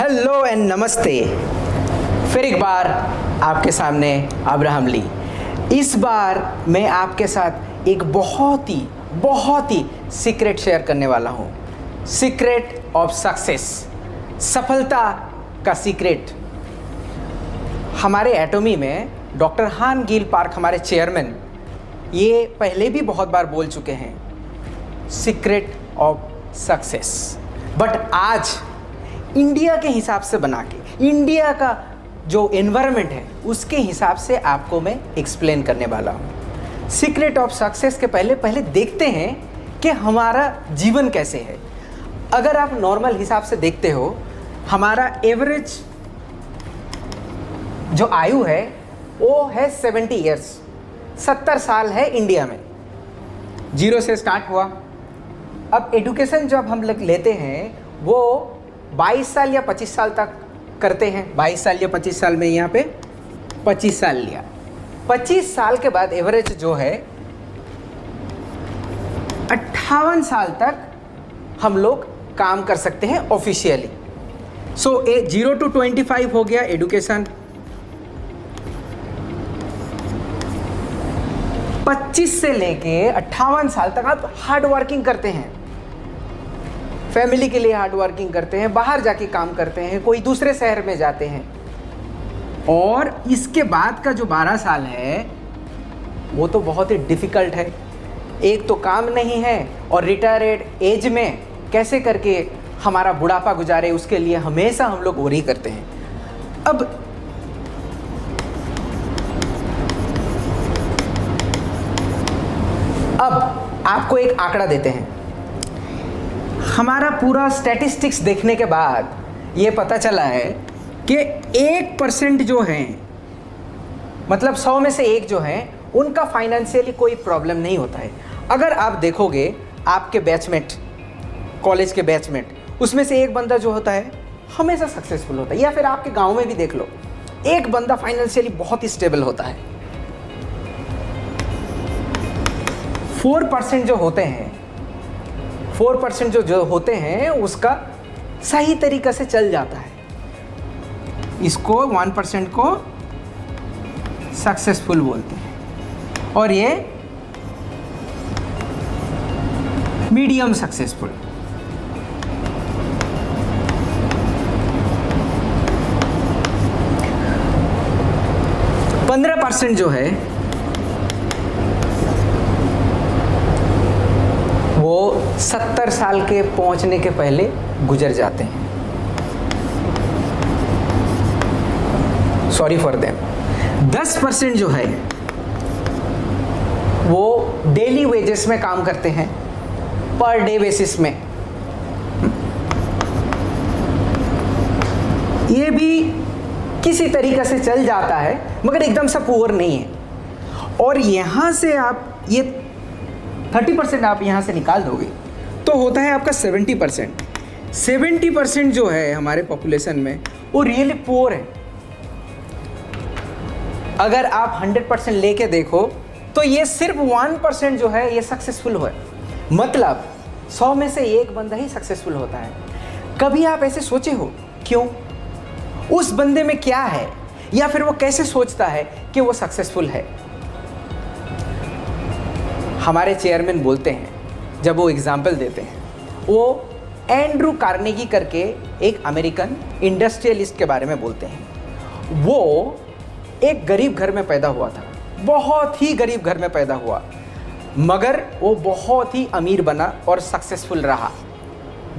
Hello and नमस्ते। फिर एक बार आपके सामने अब्राहम ली। इस बार मैं आपके साथ एक बहुत ही सीक्रेट शेयर करने वाला हूँ। सीक्रेट ऑफ सक्सेस, सफलता का सीक्रेट। हमारे एटॉमी में डॉक्टर हान गिल पार्क, हमारे चेयरमैन, ये पहले भी बहुत बार बोल चुके हैं सीक्रेट ऑफ सक्सेस। बट आज इंडिया के हिसाब से बना के, इंडिया का जो एनवायरनमेंट है उसके हिसाब से आपको मैं एक्सप्लेन करने वाला हूँ। सीक्रेट ऑफ सक्सेस के पहले देखते हैं कि हमारा जीवन कैसे है। अगर आप नॉर्मल हिसाब से देखते हो, हमारा एवरेज जो आयु है वो है 70 ईयर्स, 70 साल है इंडिया में। 0 से स्टार्ट हुआ। अब एजुकेशन जब हम लोग लेते हैं वो 22 साल या 25 साल तक करते हैं। 22 साल या 25 साल में यहाँ पे 25 साल लिया। 25 साल के बाद एवरेज जो है 58 साल तक हम लोग काम कर सकते हैं ऑफिशियली। सो 0 to 25 हो गया एजुकेशन। 25 से लेके 58 साल तक आप हार्ड वर्किंग करते हैं, फैमिली के लिए हार्ड वर्किंग करते हैं, बाहर जाके काम करते हैं, कोई दूसरे शहर में जाते हैं। और इसके बाद का जो 12 साल है वो तो बहुत ही डिफ़िकल्ट है। एक तो काम नहीं है और रिटायर्ड एज में कैसे करके हमारा बुढ़ापा गुजारे, उसके लिए हमेशा हम लोग वरी करते हैं। अब आपको एक आंकड़ा देते हैं। हमारा पूरा स्टैटिस्टिक्स देखने के बाद ये पता चला है कि 1% जो हैं, मतलब 100 में से एक जो हैं, उनका फाइनेंशियली कोई प्रॉब्लम नहीं होता है। अगर आप देखोगे आपके बैचमेट, कॉलेज के बैचमेट, उसमें से एक बंदा जो होता है हमेशा सक्सेसफुल होता है। या फिर आपके गांव में भी देख लो, एक बंदा फाइनेंशियली बहुत ही स्टेबल होता है। 4% जो होते हैं, 4% जो होते हैं उसका सही तरीक़े से चल जाता है। इसको 1% को सक्सेसफुल बोलते हैं और ये मीडियम सक्सेसफुल। पंद्रह 15% जो है वो 70 साल के पहुंचने के पहले गुजर जाते हैं। Sorry for them. 10% जो है वो डेली वेजेस में काम करते हैं, पर डे बेसिस में। ये भी किसी तरीक़े से चल जाता है मगर एकदम से पुअर नहीं है। और यहाँ से आप ये 30% आप यहाँ से निकाल दोगे तो होता है आपका 70%। 70% जो है हमारे पॉपुलेशन में वो रियली पुअर है। अगर आप 100% लेके देखो तो ये सिर्फ 1% जो है ये सक्सेसफुल है। मतलब 100 में से एक बंदा ही सक्सेसफुल होता है। कभी आप ऐसे सोचे हो क्यों? उस बंदे में क्या है, या फिर वो कैसे सोचता है कि वो सक्सेसफुल है? हमारे चेयरमैन बोलते हैं, जब वो एग्जाम्पल देते हैं, वो एंड्रू कार्नेगी करके एक अमेरिकन इंडस्ट्रियलिस्ट के बारे में बोलते हैं। वो एक गरीब घर में पैदा हुआ था, बहुत ही गरीब घर में पैदा हुआ, मगर वो बहुत ही अमीर बना और सक्सेसफुल रहा।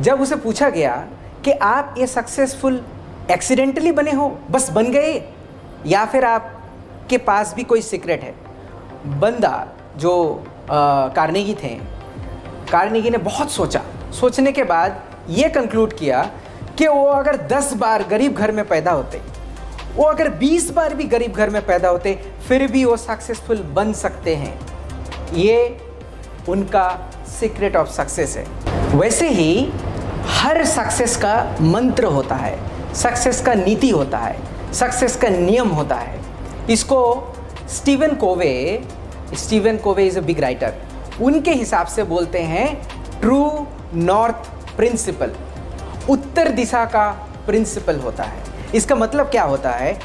जब उसे पूछा गया कि आप ये सक्सेसफुल एक्सीडेंटली बने हो, बस बन गए, या फिर आपके पास भी कोई सीक्रेट है? बंदा जो कार्नेगी थे, कार्नेगी ने बहुत सोचा। सोचने के बाद ये कंक्लूड किया कि वो अगर 10 बार गरीब घर में पैदा होते, वो अगर 20 बार भी गरीब घर में पैदा होते, फिर भी वो सक्सेसफुल बन सकते हैं। ये उनका सीक्रेट ऑफ सक्सेस है। वैसे ही हर सक्सेस का मंत्र होता है, सक्सेस का नीति होता है, सक्सेस का नियम होता है। इसको Steven Covey is a big writer, उनके हिसाब से बोलते हैं ट्रू नॉर्थ प्रिंसिपल, उत्तर दिशा का प्रिंसिपल होता है। इसका मतलब क्या होता है,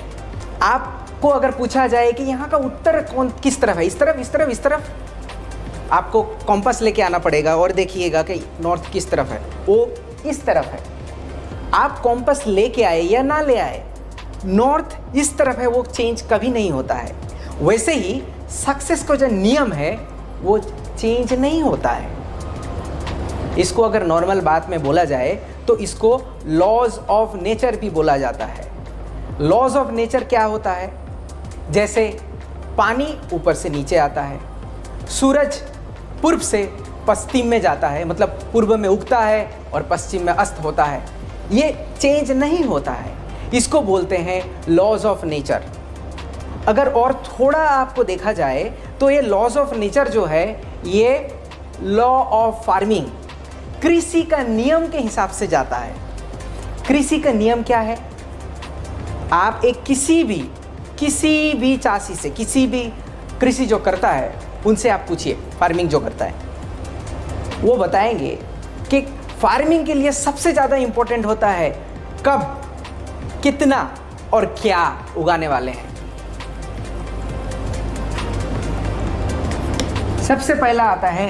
आपको अगर पूछा जाए कि यहाँ का उत्तर किस तरफ है, इस तरफ, इस तरफ, इस तरफ, आपको कॉम्पास लेके आना पड़ेगा और देखिएगा कि नॉर्थ किस तरफ है, वो इस तरफ है। आप कॉम्पास लेके आए या ना ले आए, नॉर्थ इस तरफ है, वो चेंज कभी नहीं होता है। वैसे ही सक्सेस का जो नियम है वो चेंज नहीं होता है। इसको अगर नॉर्मल बात में बोला जाए तो इसको लॉज ऑफ नेचर भी बोला जाता है। लॉज ऑफ नेचर क्या होता है, जैसे पानी ऊपर से नीचे आता है, सूरज पूर्व से पश्चिम में जाता है, मतलब पूर्व में उगता है और पश्चिम में अस्त होता है, ये चेंज नहीं होता है। इसको बोलते हैं लॉज ऑफ नेचर। अगर और थोड़ा आपको देखा जाए तो ये लॉज ऑफ नेचर जो है ये लॉ ऑफ फार्मिंग, कृषि का नियम के हिसाब से जाता है। कृषि का नियम क्या है, आप एक किसी भी चासी से, किसी भी कृषि जो करता है उनसे आप पूछिए, फार्मिंग जो करता है, वो बताएंगे कि फार्मिंग के लिए सबसे ज़्यादा इम्पोर्टेंट होता है कब, कितना और क्या उगाने वाले हैं। सबसे पहला आता है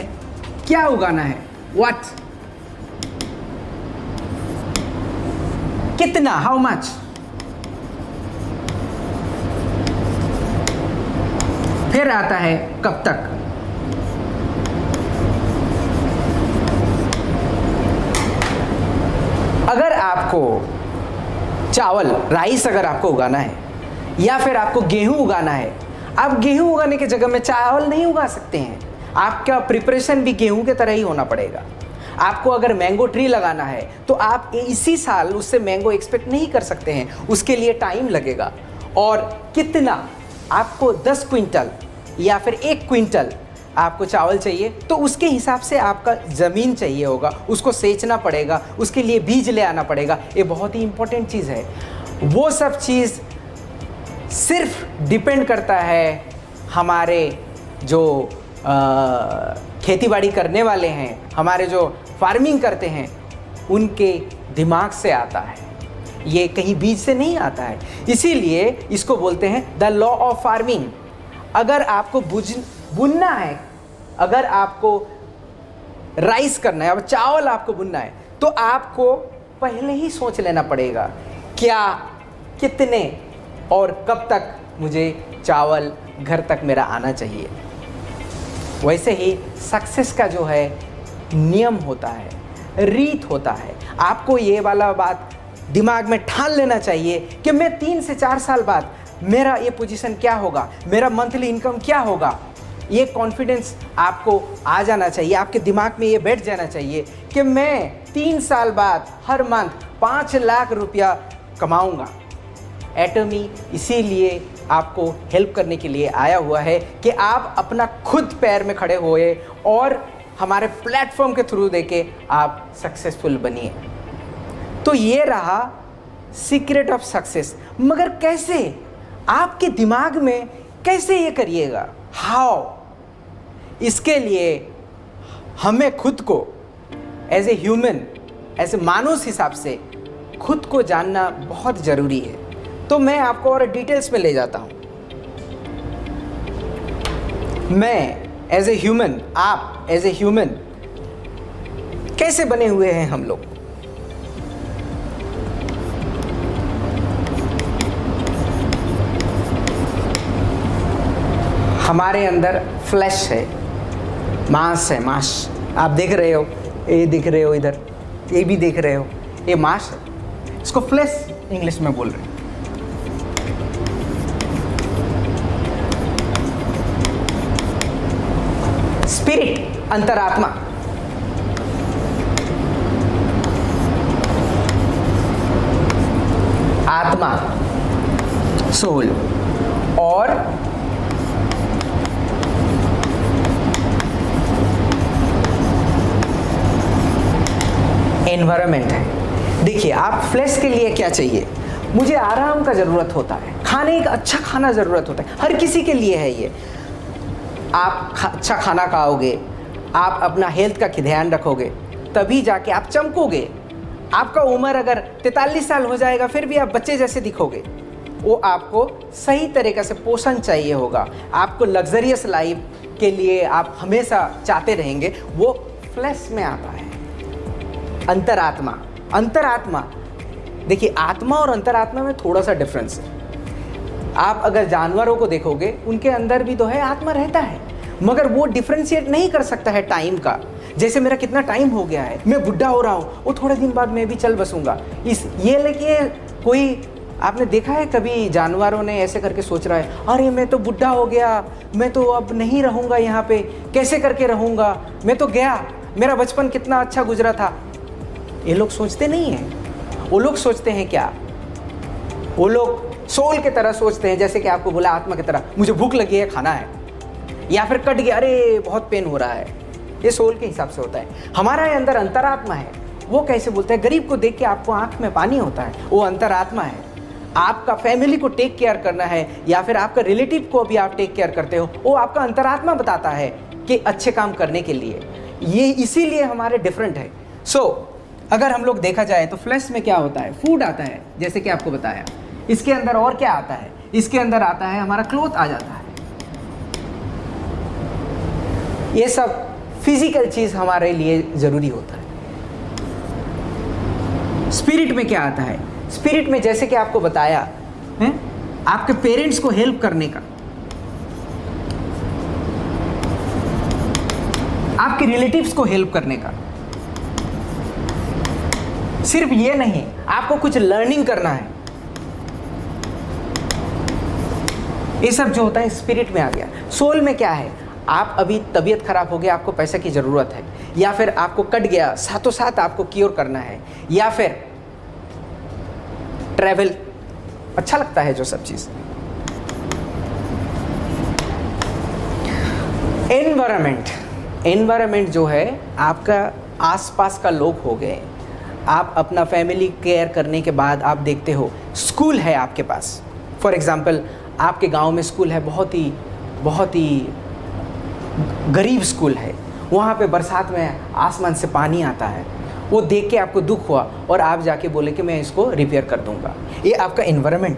क्या उगाना है, व्हाट, कितना, हाउ मच, फिर आता है कब तक, अगर आपको चावल, राइस अगर आपको उगाना है या फिर आपको गेहूं उगाना है, आप गेहूं उगाने के जगह में चावल नहीं उगा सकते हैं। आपका प्रिपरेशन भी गेहूं के तरह ही होना पड़ेगा। आपको अगर मैंगो ट्री लगाना है तो आप इसी साल उससे मैंगो एक्सपेक्ट नहीं कर सकते हैं, उसके लिए टाइम लगेगा। और कितना, आपको 10 क्विंटल या फिर 1 क्विंटल आपको चावल चाहिए तो उसके हिसाब से आपका ज़मीन चाहिए होगा, उसको सेंचना पड़ेगा, उसके लिए बीज ले आना पड़ेगा। ये बहुत ही इम्पोर्टेंट चीज़ है। वो सब चीज़ सिर्फ डिपेंड करता है हमारे जो खेतीबाड़ी करने वाले हैं, हमारे जो फार्मिंग करते हैं, उनके दिमाग से आता है, ये कहीं बीज से नहीं आता है। इसीलिए इसको बोलते हैं द लॉ ऑफ फार्मिंग। अगर आपको बुनना है, अगर आपको राइस करना है, अब चावल आपको बुनना है, तो आपको पहले ही सोच लेना पड़ेगा क्या, कितने और कब तक मुझे चावल घर तक मेरा आना चाहिए। वैसे ही सक्सेस का जो है नियम होता है, रीत होता है। आपको ये वाला बात दिमाग में ठान लेना चाहिए कि मैं 3 से 4 साल बाद मेरा ये पोजीशन क्या होगा, मेरा मंथली इनकम क्या होगा। ये कॉन्फिडेंस आपको आ जाना चाहिए, आपके दिमाग में ये बैठ जाना चाहिए कि मैं 3 साल बाद हर मंथ 5 लाख रुपया कमाऊंगा। एटमी इसीलिए आपको हेल्प करने के लिए आया हुआ है कि आप अपना खुद पैर में खड़े होए और हमारे प्लेटफॉर्म के थ्रू देके आप सक्सेसफुल बनिए। तो ये रहा सीक्रेट ऑफ सक्सेस। मगर कैसे, आपके दिमाग में कैसे ये करिएगा, हाउ, इसके लिए हमें खुद को as a human, as a मानुष हिसाब से खुद को जानना बहुत ज़रूरी है। तो मैं आपको और डिटेल्स में ले जाता हूँ। मैं एज ए ह्यूमन, आप एज ए ह्यूमन कैसे बने हुए हैं हम लोग। हमारे अंदर फ्लैश है, मांस है, मांस आप देख रहे हो, ये देख रहे हो, इधर ये भी देख रहे हो, ये मांस है, इसको फ्लैश इंग्लिश में बोल रहे हैं। स्पिरिट, अंतरात्मा, आत्मा, सोल, और एनवायरनमेंट है। देखिए, आप फ्लैश के लिए क्या चाहिए, मुझे आराम का ज़रूरत होता है, खाने का अच्छा खाना ज़रूरत होता है, हर किसी के लिए है ये। आप अच्छा खाना खाओगे, आप अपना हेल्थ का ध्यान रखोगे, तभी जाके आप चमकोगे। आपका उम्र अगर 43 साल हो जाएगा फिर भी आप बच्चे जैसे दिखोगे। वो आपको सही तरीक़े से पोषण चाहिए होगा, आपको लग्जरियस लाइफ के लिए आप हमेशा चाहते रहेंगे, वो फ्लैश में आता है। अंतरात्मा, अंतरात्मा देखिए, आत्मा और अंतरात्मा में थोड़ा सा डिफरेंस है। आप अगर जानवरों को देखोगे उनके अंदर भी तो है, आत्मा रहता है, मगर वो डिफ्रेंशिएट नहीं कर सकता है टाइम का। जैसे मेरा कितना टाइम हो गया है, मैं बुढ़ा हो रहा हूँ, वो थोड़े दिन बाद मैं भी चल बसूंगा। लेकिन कोई आपने देखा है कभी जानवरों ने ऐसे करके सोच रहा है, अरे मैं तो बुढ़ा हो गया, मैं तो अब नहीं रहूँगा यहाँ पे, कैसे करके रहूँगा, मैं तो गया, मेरा बचपन कितना अच्छा गुजरा था। ये लोग सोचते नहीं हैं। वो लोग सोचते हैं क्या, वो लोग सोल की तरह सोचते हैं, जैसे कि आपको बोला आत्मा की तरह, मुझे भूख लगी है, खाना है, या फिर कट गया, अरे बहुत पेन हो रहा है। ये सोल के हिसाब से होता है। हमारा ये अंदर अंतरात्मा है, वो कैसे बोलता है, गरीब को देख के आपको आंख में पानी होता है, वो अंतरात्मा है। आपका फैमिली को टेक केयर करना है या फिर आपका रिलेटिव को भी आप टेक केयर करते हो, वो आपका अंतरात्मा बताता है कि अच्छे काम करने के लिए। ये इसीलिए हमारे डिफरेंट है। अगर हम लोग देखा जाए तो फ्लैश में क्या होता है, फूड आता है, जैसे कि आपको बताया। इसके अंदर और क्या आता है, इसके अंदर आता है हमारा क्लोथ आ जाता है। ये सब फिजिकल चीज़ हमारे लिए ज़रूरी होता है। स्पिरिट में क्या आता है, स्पिरिट में जैसे कि आपको बताया है, आपके पेरेंट्स को हेल्प करने का, आपके रिलेटिव्स को हेल्प करने का। सिर्फ ये नहीं, आपको कुछ लर्निंग करना है। ये सब जो होता है स्पिरिट में आ गया। सोल में क्या है, आप अभी तबीयत खराब हो गया, आपको पैसे की ज़रूरत है, या फिर आपको कट गया, साथों साथ आपको क्योर करना है, या फिर ट्रैवल अच्छा लगता है, जो सब चीज़। एनवायरनमेंट जो है, आपका आसपास का लोग हो गए। आप अपना फैमिली केयर करने के बाद आप देखते हो स्कूल है आपके पास, फॉर एग्ज़ाम्पल आपके गांव में स्कूल है, बहुत ही गरीब स्कूल है, वहाँ पे बरसात में आसमान से पानी आता है, वो देख के आपको दुख हुआ और आप जाके बोले कि मैं इसको रिपेयर कर दूँगा। ये आपका एनवायरनमेंट,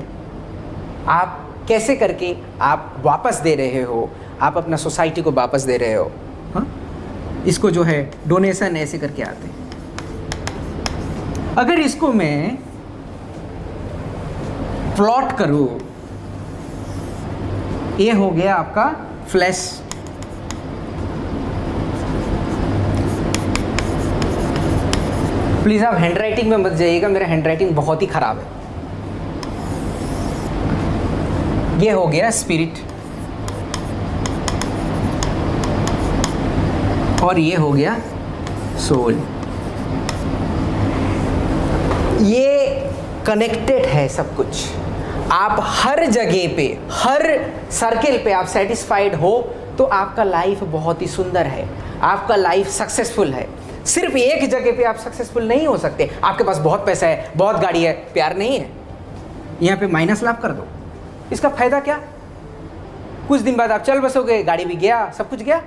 आप कैसे करके आप वापस दे रहे हो, आप अपना सोसाइटी को वापस दे रहे हो। हाँ, इसको जो है डोनेशन ऐसे करके आते हैं। अगर इसको मैं प्लॉट करूँ, ये हो गया आपका फ्लैश। प्लीज़ आप हैंडराइटिंग में मत जाइएगा, मेरा हैंडराइटिंग बहुत ही ख़राब है। ये हो गया स्पिरिट और ये हो गया सोल। ये कनेक्टेड है सब कुछ। आप हर जगह पे, हर सर्किल पे आप सेटिस्फाइड हो तो आपका लाइफ बहुत ही सुंदर है, आपका लाइफ सक्सेसफुल है। सिर्फ एक जगह पे आप सक्सेसफुल नहीं हो सकते। आपके पास बहुत पैसा है, बहुत गाड़ी है, प्यार नहीं है, यहाँ पे माइनस लाभ कर दो, इसका फायदा क्या? कुछ दिन बाद आप चल बसोगे, गाड़ी भी गया, सब कुछ गया।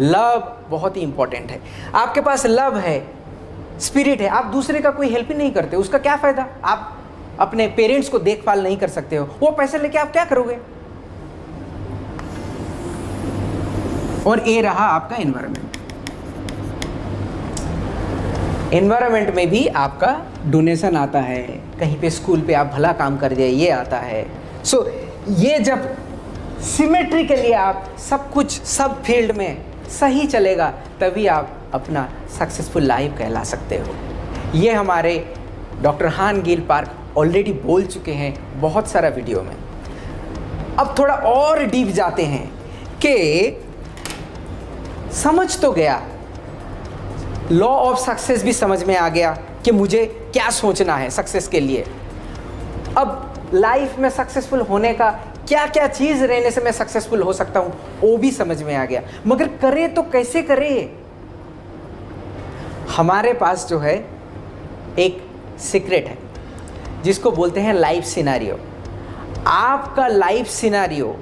लव बहुत ही इंपॉर्टेंट है। आपके पास लव है, स्पिरिट है, आप दूसरे का कोई हेल्प ही नहीं करते, उसका क्या फ़ायदा? आप अपने पेरेंट्स को देखभाल नहीं कर सकते हो, वो पैसे लेके आप क्या करोगे? और ये रहा आपका एनवायरनमेंट। एनवायरनमेंट में भी आपका डोनेशन आता है, कहीं पे स्कूल पे आप भला काम कर दिए, ये आता है। ये जब सिमेट्रिकली आप सब कुछ, सब फील्ड में सही चलेगा, तभी आप अपना सक्सेसफुल लाइफ कहला सकते हो। ये हमारे डॉक्टर हान गिल पार्क ऑलरेडी बोल चुके हैं बहुत सारा वीडियो में। अब थोड़ा और डीप जाते हैं कि समझ तो गया, लॉ ऑफ सक्सेस भी समझ में आ गया कि मुझे क्या सोचना है सक्सेस के लिए। अब लाइफ में सक्सेसफुल होने का क्या क्या चीज़ रहने से मैं सक्सेसफुल हो सकता हूँ, वो भी समझ में आ गया। मगर करें तो कैसे करें? हमारे पास जो है एक सीक्रेट है जिसको बोलते हैं लाइफ सिनेरियो। आपका लाइफ सिनेरियो,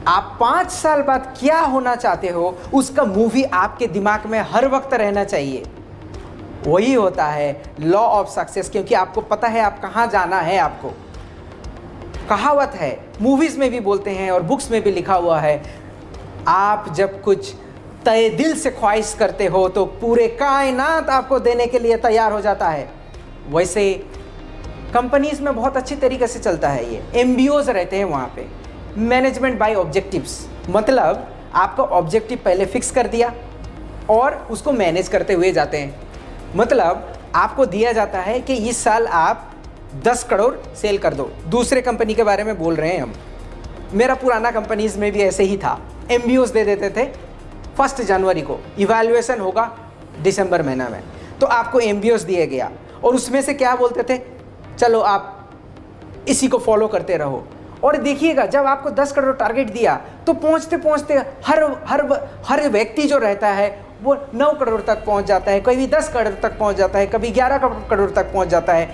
आप 5 साल बाद क्या होना चाहते हो, उसका मूवी आपके दिमाग में हर वक्त रहना चाहिए। वही होता है लॉ ऑफ सक्सेस, क्योंकि आपको पता है आप कहाँ जाना है। आपको कहावत है, मूवीज़ में भी बोलते हैं और बुक्स में भी लिखा हुआ है, आप जब कुछ तय दिल से ख्वाहिश करते हो तो पूरे कायनात आपको देने के लिए तैयार हो जाता है। वैसे कंपनीज में बहुत अच्छी तरीके से चलता है ये, एमबीओज रहते हैं वहाँ पे, मैनेजमेंट बाय ऑब्जेक्टिव्स। मतलब आपका ऑब्जेक्टिव पहले फिक्स कर दिया और उसको मैनेज करते हुए जाते हैं। मतलब आपको दिया जाता है कि इस साल आप 10 करोड़ सेल कर दो। दूसरे कंपनी के बारे में बोल रहे हैं हम, मेरा पुराना कंपनीज में भी ऐसे ही था। एमबीओज दे देते थे 1 जनवरी को, इवैल्यूएशन होगा दिसंबर महीना में, तो आपको एमबीओज दिया गया और उसमें से क्या बोलते थे, चलो आप इसी को फॉलो करते रहो। और देखिएगा जब आपको 10 करोड़ टारगेट दिया तो पहुंचते पहुंचते हर व्यक्ति जो रहता है वो 9 करोड़ तक पहुंच जाता है, कभी 10 करोड़ तक पहुंच जाता है, कभी 11 करोड़ तक पहुंच जाता है।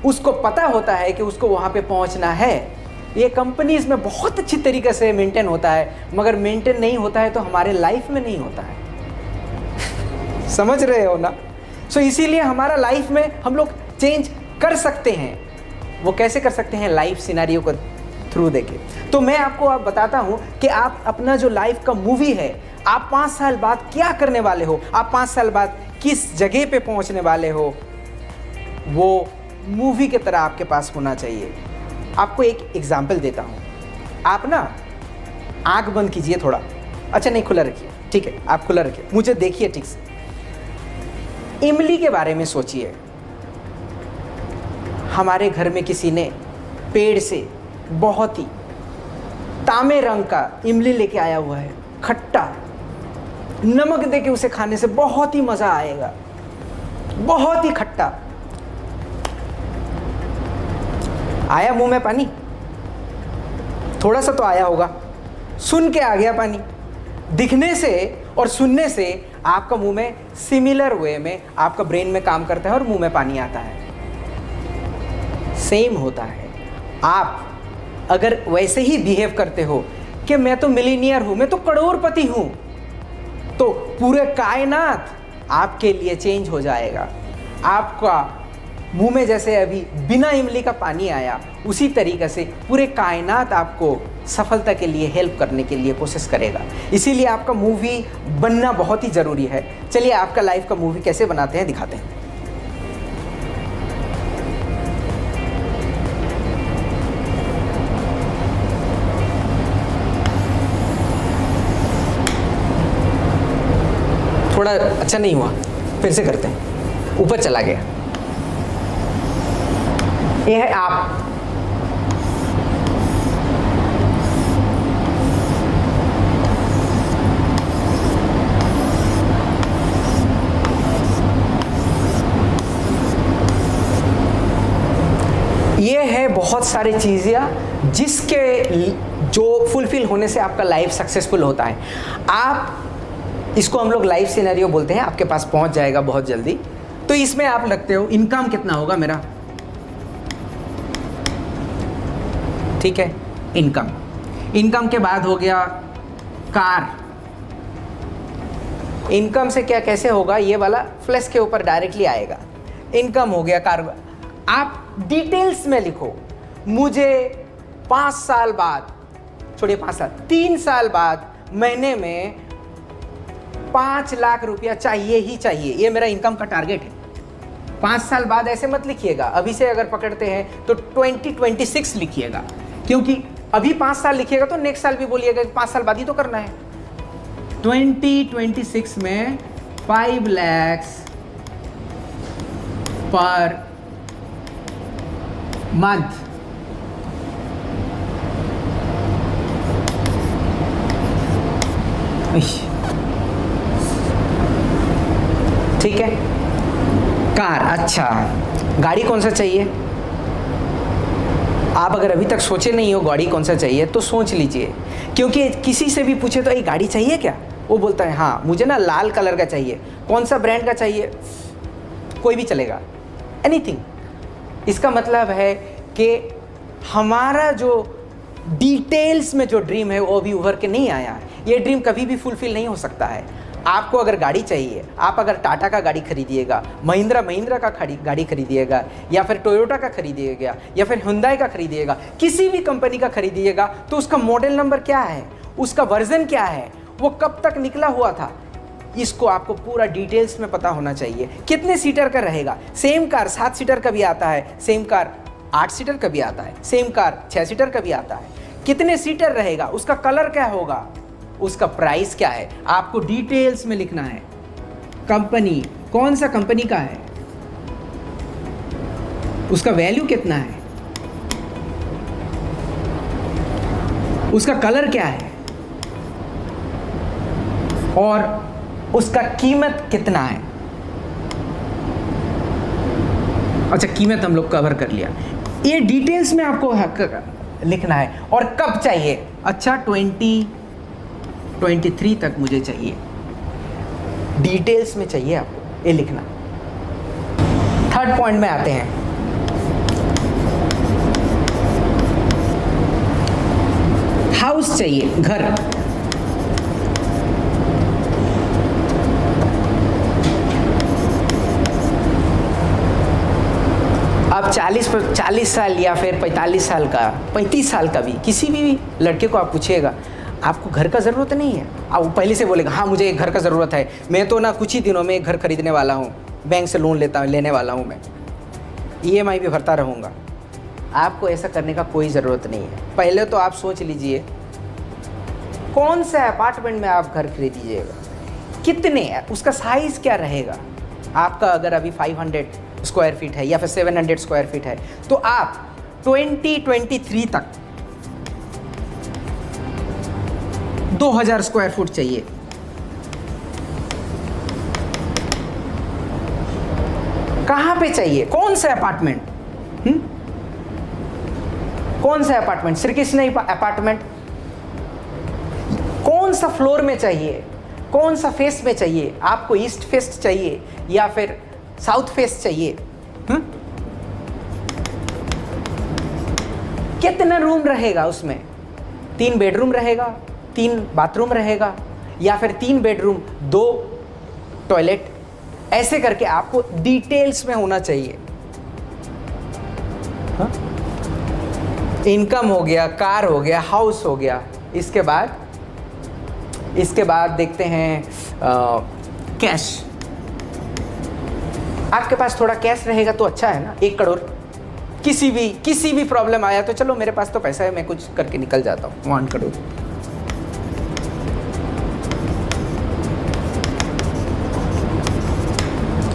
उसको पता होता है कि उसको वहाँ पे पहुँचना है। ये कंपनीज में बहुत अच्छी तरीके से मेंटेन होता है, मगर मेंटेन नहीं होता है तो हमारे लाइफ में नहीं होता है। समझ रहे हो ना? सो इसीलिए हमारा लाइफ में हम लोग चेंज कर सकते हैं। वो कैसे कर सकते हैं? लाइफ सिनेरियो को थ्रू देके। तो मैं आपको अब बताता हूँ कि आप अपना जो लाइफ का मूवी है, आप 5 साल बाद क्या करने वाले हो, आप 5 साल बाद किस जगह पे पहुँचने वाले हो, वो मूवी की तरह आपके पास होना चाहिए। आपको एक एग्जाम्पल देता हूँ। आप ना आँख बंद कीजिए थोड़ा, अच्छा नहीं खुला रखिए, ठीक है आप खुला रखिए, मुझे देखिए ठीक से। इमली के बारे में सोचिए। हमारे घर में किसी ने पेड़ से बहुत ही तांबे रंग का इमली लेके आया हुआ है, खट्टा, नमक देके उसे खाने से बहुत ही मज़ा आएगा, बहुत ही खट्टा। आया मुंह में पानी? थोड़ा सा तो आया होगा, सुन के आ गया पानी। दिखने से और सुनने से आपका मुंह में सिमिलर वे में आपका ब्रेन में काम करता है और मुंह में पानी आता है। सेम होता है। आप अगर वैसे ही बिहेव करते हो कि मैं तो मिलीनियर हूं, मैं तो करोड़पति हूं, तो पूरे कायनात आपके लिए चेंज हो जाएगा। आपका मुंह में जैसे अभी बिना इमली का पानी आया, उसी तरीके से पूरे कायनात आपको सफलता के लिए हेल्प करने के लिए कोशिश करेगा। इसीलिए आपका मूवी बनना बहुत ही ज़रूरी है। चलिए आपका लाइफ का मूवी कैसे बनाते हैं दिखाते हैं। थोड़ा अच्छा नहीं हुआ, फिर से करते हैं। ऊपर चला गया। ये है आप। ये है बहुत सारी चीज़ें जिसके जो फुलफिल होने से आपका लाइफ सक्सेसफुल होता है। आप इसको हम लोग लाइफ सिनेरियो बोलते हैं, आपके पास पहुंच जाएगा बहुत जल्दी। तो इसमें आप लगते हो इनकम कितना होगा मेरा, ठीक है, इनकम के बाद हो गया कार। इनकम से क्या कैसे होगा, ये वाला फ्लैश के ऊपर डायरेक्टली आएगा। इनकम हो गया, कार। आप डिटेल्स में लिखो, मुझे 5 साल बाद, छोड़िए 5 साल, 3 साल बाद महीने में 5 लाख रुपया चाहिए ही चाहिए। ये मेरा इनकम का टारगेट है। 5 साल बाद ऐसे मत लिखिएगा, अभी से अगर पकड़ते हैं तो 2026 लिखिएगा, क्योंकि अभी 5 साल लिखिएगा तो नेक्स्ट साल भी बोलिएगा कि 5 साल बाद ही तो करना है। 2026 में 5 लाख पर मंथ। ठीक है, कार। अच्छा, गाड़ी कौन सा चाहिए? आप अगर अभी तक सोचे नहीं हो गाड़ी कौन सा चाहिए तो सोच लीजिए, क्योंकि किसी से भी पूछे तो ये गाड़ी चाहिए क्या, वो बोलता है हाँ मुझे ना लाल कलर का चाहिए। कौन सा ब्रांड का चाहिए? कोई भी चलेगा, एनीथिंग। इसका मतलब है कि हमारा जो डिटेल्स में जो ड्रीम है वो अभी उभर के नहीं आया। ये ड्रीम कभी भी फुलफिल नहीं हो सकता है। आपको अगर गाड़ी चाहिए, आप अगर टाटा का गाड़ी खरीदिएगा, महिंद्रा का गाड़ी खरीदिएगा, या फिर टोयोटा का खरीदिएगा, या फिर हुंडई का खरीदिएगा, किसी भी कंपनी का खरीदिएगा, तो उसका मॉडल नंबर क्या है, उसका वर्जन क्या है, वो कब तक निकला हुआ था, इसको आपको पूरा डिटेल्स में पता होना चाहिए। कितने सीटर का रहेगा, सेम कार 7 सीटर का भी आता है, सेम कार 8 सीटर का भी आता है, सेम कार 6 सीटर का भी आता है। कितने सीटर रहेगा, उसका कलर क्या होगा, उसका प्राइस क्या है, आपको डिटेल्स में लिखना है। कंपनी कौन सा कंपनी का है, उसका वैल्यू कितना है, उसका कलर क्या है, और उसका कीमत कितना है। अच्छा, कीमत हम लोग कवर कर लिया। ये डिटेल्स में आपको लिखना है। और कब चाहिए, अच्छा 2023 तक मुझे चाहिए, डिटेल्स में चाहिए आपको ये लिखना। थर्ड पॉइंट में आते हैं, हाउस चाहिए, घर। अब 40 साल या फिर 45 साल का, 35 साल का भी किसी भी लड़के को आप पूछिएगा, आपको घर का ज़रूरत नहीं है, अब वो पहले से बोलेगा हाँ मुझे एक घर का ज़रूरत है, मैं तो ना कुछ ही दिनों में एक घर खरीदने वाला हूँ, बैंक से लोन लेने वाला हूँ, मैं EMI भी भरता रहूँगा। आपको ऐसा करने का कोई ज़रूरत नहीं है। पहले तो आप सोच लीजिए कौन सा अपार्टमेंट में आप घर खरीदीजिएगा, कितने, उसका साइज़ क्या रहेगा। आपका अगर अभी 500 स्क्वायर फीट है या फिर 700 स्क्वायर फीट है, तो आप 2023 तक 2000 स्क्वायर फुट चाहिए। कहाँ पे चाहिए, कौन सा अपार्टमेंट, कौन सा अपार्टमेंट, श्री कृष्ण अपार्टमेंट, कौन सा फ्लोर में चाहिए, कौन सा फेस में चाहिए, आपको ईस्ट फेस चाहिए या फिर साउथ फेस चाहिए, कितना रूम रहेगा उसमें, 3 बेडरूम रहेगा, 3 बाथरूम रहेगा, या फिर 3 बेडरूम 2 टॉयलेट, ऐसे करके आपको डिटेल्स में होना चाहिए। इनकम हो गया, कार हो गया, हाउस हो गया। इसके बाद देखते हैं कैश। आपके पास थोड़ा कैश रहेगा तो अच्छा है ना, 1 करोड़, किसी भी प्रॉब्लम आया तो चलो मेरे पास तो पैसा है, मैं कुछ करके निकल जाता हूँ, 1 करोड़।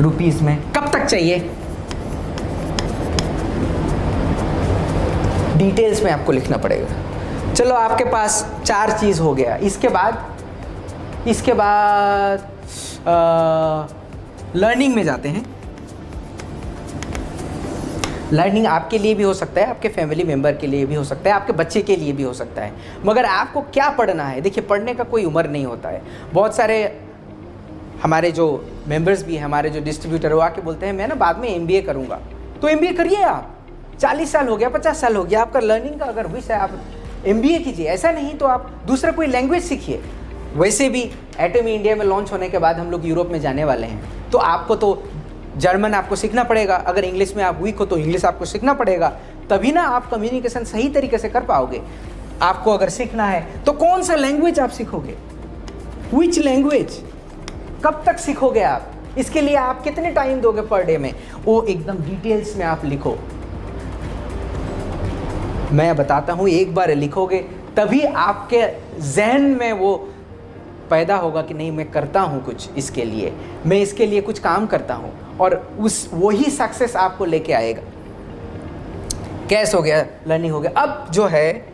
रुपीस में कब तक चाहिए, डिटेल्स में आपको लिखना पड़ेगा। चलो आपके पास 4 चीज़ हो गया। इसके बाद लर्निंग में जाते हैं। लर्निंग आपके लिए भी हो सकता है, आपके फैमिली मेम्बर के लिए भी हो सकता है, आपके बच्चे के लिए भी हो सकता है, मगर आपको क्या पढ़ना है। देखिए, पढ़ने का कोई उम्र नहीं होता है। बहुत सारे हमारे जो मेंबर्स भी हैं, हमारे जो डिस्ट्रीब्यूटर, वो आके बोलते हैं मैं ना बाद में MBA करूँगा, तो MBA करिए आप। 40 साल हो गया, 50 साल हो गया, आपका लर्निंग का अगर विश है आप MBA कीजिए, ऐसा नहीं तो आप दूसरा कोई लैंग्वेज सीखिए। वैसे भी एटमी इंडिया में लॉन्च होने के बाद हम लोग यूरोप में जाने वाले हैं, तो आपको तो जर्मन आपको सीखना पड़ेगा। अगर इंग्लिश में आप वीक हो तो इंग्लिश आपको सीखना पड़ेगा, तभी ना आप कम्युनिकेशन सही तरीके से कर पाओगे। आपको अगर सीखना है तो कौन सा लैंग्वेज आप सीखोगे, विच लैंग्वेज, कब तक सीखोगे आप, इसके लिए आप कितने टाइम दोगे पर डे में, वो एकदम डिटेल्स में आप लिखो। मैं बताता हूँ, एक बार लिखोगे तभी आपके जहन में वो पैदा होगा कि नहीं, मैं करता हूँ कुछ इसके लिए, मैं इसके लिए कुछ काम करता हूँ, और वही सक्सेस आपको लेके आएगा। कैश हो गया, लर्निंग हो गया। अब जो है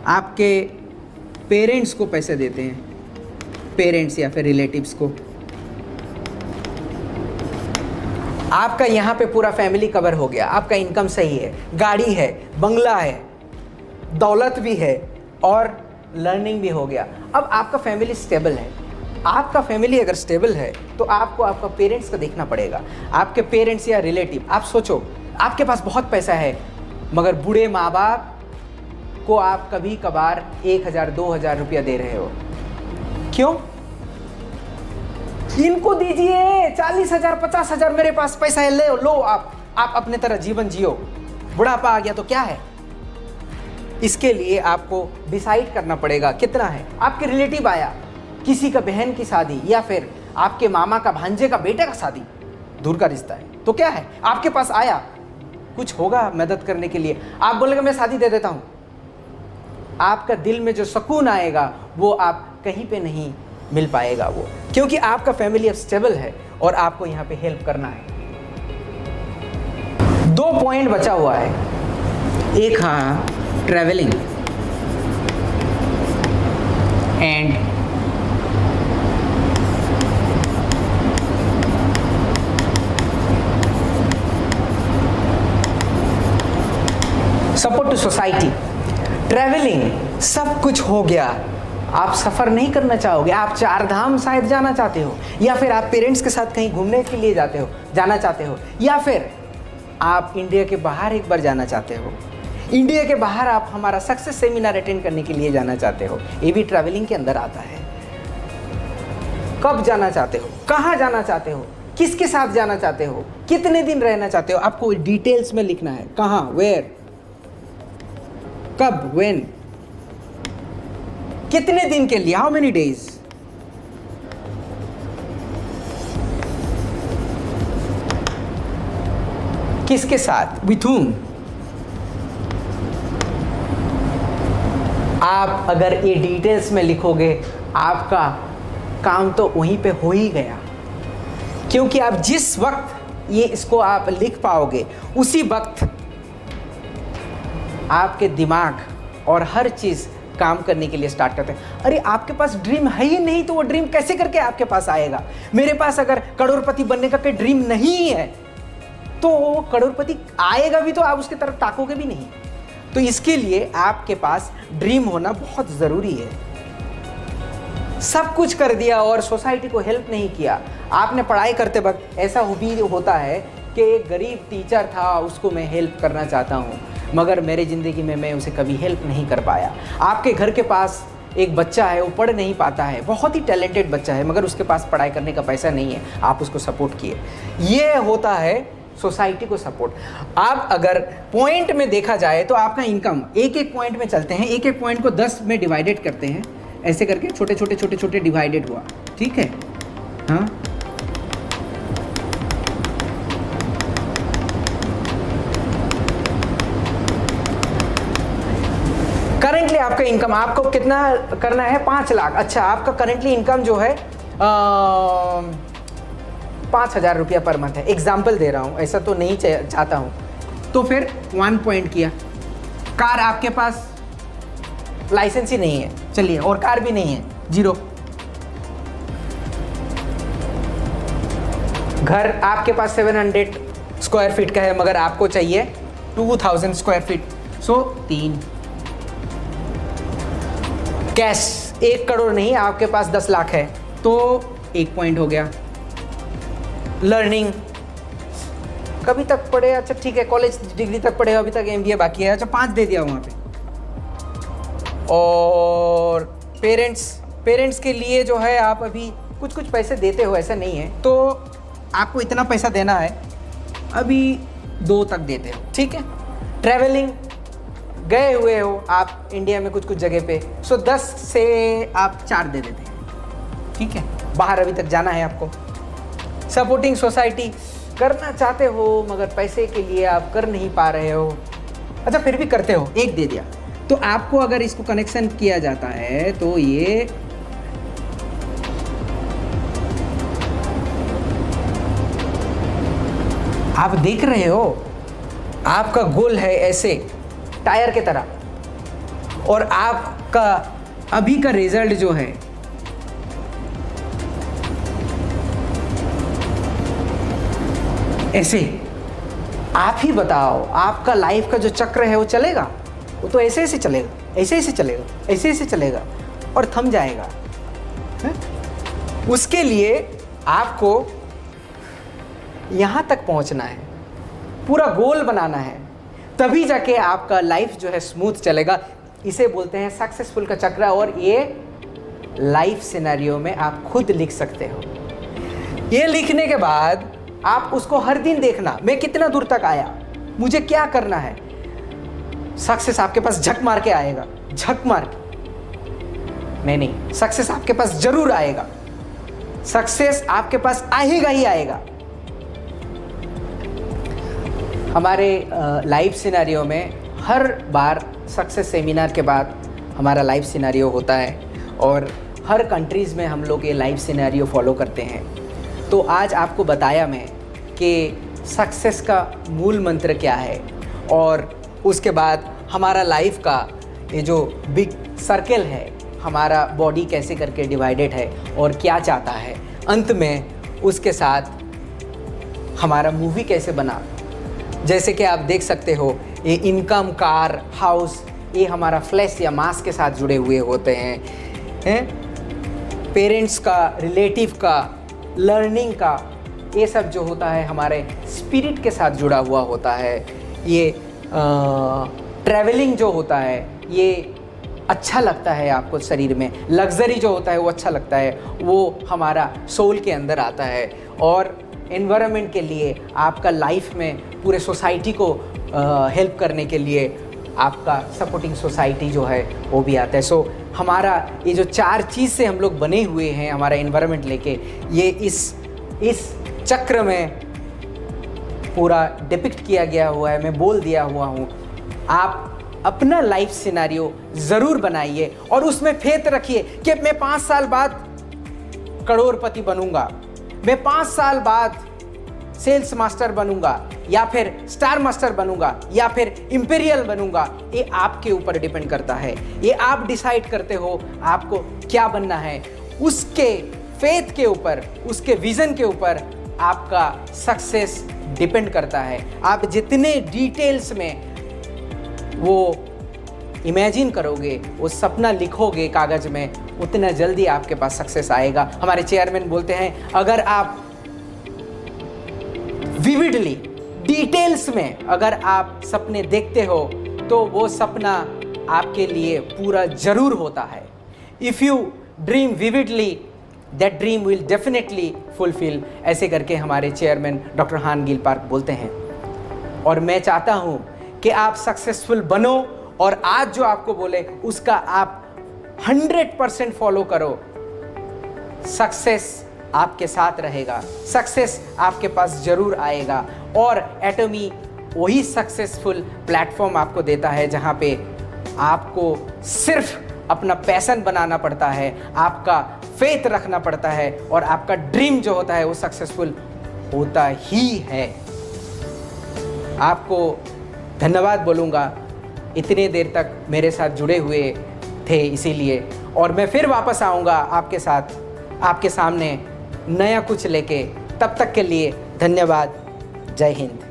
आपके पेरेंट्स को पैसे देते हैं, पेरेंट्स या फिर रिलेटिव्स को। आपका यहाँ पे पूरा फैमिली कवर हो गया, आपका इनकम सही है, गाड़ी है, बंगला है, दौलत भी है और लर्निंग भी हो गया। अब आपका फैमिली स्टेबल है। आपका फैमिली अगर स्टेबल है तो आपको आपका पेरेंट्स का देखना पड़ेगा। आपके पेरेंट्स या रिलेटिव, आप सोचो आपके पास बहुत पैसा है, मगर बूढ़े माँ बाप को आप कभी कभार 1000 2000 रुपया दे रहे हो। क्यों? इनको दीजिए 40,000 50,000, मेरे पास पैसा है, ले लो आप अपने तरह जीवन जियो, बुढ़ापा आ गया तो क्या है। इसके लिए आपको डिसाइड करना पड़ेगा कितना है। आपके रिलेटिव आया, किसी का बहन की शादी या फिर आपके मामा का भांजे का बेटे का शादी, दूर का रिश्ता है तो क्या है, आपके पास आया, कुछ होगा मदद करने के लिए, आप बोलेंगे मैं शादी दे देता हूं, आपका दिल में जो सुकून आएगा वो आप कहीं पे नहीं मिल पाएगा वो, क्योंकि आपका फैमिली अब स्टेबल है और आपको यहाँ पे हेल्प करना है। 2 पॉइंट बचा हुआ है, एक हाँ travelling and support to society. Travelling सब कुछ हो गया, आप सफ़र नहीं करना चाहोगे, आप 4 धाम शायद जाना चाहते हो, या फिर आप पेरेंट्स के साथ कहीं घूमने के लिए जाना चाहते हो, या फिर आप इंडिया के बाहर एक बार जाना चाहते हो, इंडिया के बाहर आप हमारा सक्सेस सेमिनार अटेंड करने के लिए जाना चाहते हो, ये भी ट्रैवलिंग के अंदर आता है। कब जाना चाहते हो, कहाँ जाना चाहते हो, किसके साथ जाना चाहते हो, कितने दिन रहना चाहते हो, आपको डिटेल्स में लिखना है, कहाँ, वेयर, कब, व्हेन, कितने दिन के लिए, हाउ मेनी डेज, किसके साथ, विथ whom। आप अगर ये डिटेल्स में लिखोगे आपका काम तो वहीं पे हो ही गया, क्योंकि आप जिस वक्त ये इसको आप लिख पाओगे उसी वक्त आपके दिमाग और हर चीज़ काम करने के लिए स्टार्ट करते हैं। अरे आपके पास ड्रीम है ही नहीं तो वो ड्रीम कैसे करके आपके पास आएगा। मेरे पास अगर करोड़पति बनने का कोई ड्रीम नहीं है तो वो करोड़पति आएगा भी तो आप उसकी तरफ ताकोगे भी नहीं। तो इसके लिए आपके पास ड्रीम होना बहुत ज़रूरी है। सब कुछ कर दिया और सोसाइटी को हेल्प नहीं किया। आपने पढ़ाई करते वक्त ऐसा भी होता है कि एक गरीब टीचर था, उसको मैं हेल्प करना चाहता हूँ, मगर मेरे ज़िंदगी में मैं उसे कभी हेल्प नहीं कर पाया। आपके घर के पास एक बच्चा है, वो पढ़ नहीं पाता है, बहुत ही टैलेंटेड बच्चा है, मगर उसके पास पढ़ाई करने का पैसा नहीं है, आप उसको सपोर्ट किए। ये होता है सोसाइटी को सपोर्ट। आप अगर पॉइंट में देखा जाए तो आपका इनकम एक एक पॉइंट में चलते हैं, एक एक पॉइंट को 10 में डिवाइडेड करते हैं, ऐसे करके छोटे छोटे छोटे छोटे डिवाइडेड हुआ, ठीक है। हाँ, करेंटली आपका इनकम आपको कितना करना है, 5 लाख। अच्छा, आपका करेंटली इनकम जो है 5,000 रुपया पर मंथ है। एग्जाम्पल दे रहा हूँ, ऐसा तो नहीं चाहता हूँ। तो फिर 1 पॉइंट किया। कार आपके पास लाइसेंस ही नहीं है, चलिए, और कार भी नहीं है, 0। घर आपके पास 700 स्क्वायर फीट का है, मगर आपको चाहिए 2000 स्क्वायर फीट, सो 3। कैश 1 करोड़ नहीं, आपके पास 10 लाख है, तो 1 पॉइंट हो गया। लर्निंग कभी तक पढ़े, अच्छा ठीक है, कॉलेज डिग्री तक पढ़े, अभी तक MBA बाकी है, अच्छा 5 दे दिया वहाँ पे। और पेरेंट्स के लिए जो है आप अभी कुछ कुछ पैसे देते हो, ऐसा नहीं है, तो आपको इतना पैसा देना है, अभी 2 तक देते हो, ठीक है। ट्रैवलिंग गए हुए हो आप इंडिया में कुछ कुछ जगह पे, सो 10 से आप 4 दे देते हैं, ठीक है। बाहर अभी तक जाना है आपको। सपोर्टिंग सोसाइटी करना चाहते हो मगर पैसे के लिए आप कर नहीं पा रहे हो, अच्छा फिर भी करते हो, 1 दे दिया। तो आपको अगर इसको कनेक्शन किया जाता है तो ये आप देख रहे हो, आपका गोल है ऐसे टायर के तरह, और आपका अभी का रिजल्ट जो है ऐसे। आप ही बताओ, आपका लाइफ का जो चक्र है वो चलेगा, वो तो ऐसे ऐसे चलेगा, ऐसे ऐसे चलेगा, ऐसे ऐसे चलेगा और थम जाएगा है? उसके लिए आपको यहाँ तक पहुँचना है, पूरा गोल बनाना है, तभी जाके आपका लाइफ जो है स्मूथ चलेगा। इसे बोलते हैं सक्सेसफुल का चक्र, और ये लाइफ सिनेरियो में आप खुद लिख सकते हो। ये लिखने के बाद आप उसको हर दिन देखना, मैं कितना दूर तक आया, मुझे क्या करना है। सक्सेस आपके पास झक मार के आएगा, झक मार के नहीं, सक्सेस आपके पास जरूर आएगा, सक्सेस आपके पास आएगा ही आएगा। हमारे लाइव सिनेरियो में हर बार सक्सेस सेमिनार के बाद हमारा लाइव सिनेरियो होता है और हर कंट्रीज़ में हम लोग ये लाइव सिनेरियो फॉलो करते हैं। तो आज आपको बताया मैं कि सक्सेस का मूल मंत्र क्या है और उसके बाद हमारा लाइफ का ये जो बिग सर्कल है, हमारा बॉडी कैसे करके डिवाइडेड है और क्या चाहता है, अंत में उसके साथ हमारा मूवी कैसे बना। जैसे कि आप देख सकते हो, ये इनकम, कार, हाउस, ये हमारा फ्लैश या मास के साथ जुड़े हुए होते हैं, पेरेंट्स का, रिलेटिव का, लर्निंग का, ये सब जो होता है हमारे स्पिरिट के साथ जुड़ा हुआ होता है। ये ट्रैवलिंग जो होता है ये अच्छा लगता है आपको शरीर में, लग्जरी जो होता है वो अच्छा लगता है, वो हमारा सोल के अंदर आता है। और एनवायरनमेंट के लिए, आपका लाइफ में पूरे सोसाइटी को हेल्प करने के लिए आपका सपोर्टिंग सोसाइटी जो है वो भी आता है। सो हमारा ये जो 4 चीज़ से हम लोग बने हुए हैं, हमारा एनवायरनमेंट लेके, ये इस चक्र में पूरा डिपिक्ट किया गया हुआ है, मैं बोल दिया हुआ हूँ। आप अपना लाइफ सिनेरियो ज़रूर बनाइए और उसमें फेथ रखिए कि मैं 5 साल बाद करोड़पति बनूंगा, मैं 5 साल बाद सेल्स मास्टर बनूंगा या फिर स्टार मास्टर बनूंगा या फिर इंपीरियल बनूंगा। ये आपके ऊपर डिपेंड करता है, ये आप डिसाइड करते हो आपको क्या बनना है। उसके फेथ के ऊपर, उसके विज़न के ऊपर आपका सक्सेस डिपेंड करता है। आप जितने डिटेल्स में वो इमेजिन करोगे, वो सपना लिखोगे कागज़ में, उतना जल्दी आपके पास सक्सेस आएगा। हमारे चेयरमैन बोलते हैं, अगर आप विविडली, डिटेल्स में अगर आप सपने देखते हो तो वो सपना आपके लिए पूरा जरूर होता है। If you dream vividly, that dream will definitely fulfil. ऐसे करके हमारे चेयरमैन डॉक्टर हान गिल पार्क बोलते हैं। और मैं चाहता हूँ कि आप सक्सेसफुल बनो और आज जो आपको बोले उसका आप 100% फॉलो करो। सक्सेस आपके साथ रहेगा, सक्सेस आपके पास जरूर आएगा। और एटमी वही सक्सेसफुल प्लेटफॉर्म आपको देता है जहाँ पे आपको सिर्फ अपना पैशन बनाना पड़ता है, आपका फेथ रखना पड़ता है और आपका ड्रीम जो होता है वो सक्सेसफुल होता ही है। आपको धन्यवाद बोलूँगा, इतने देर तक मेरे साथ जुड़े हुए थे इसीलिए। और मैं फिर वापस आऊँगा आपके साथ, आपके सामने नया कुछ लेके। तब तक के लिए धन्यवाद। जय हिंद।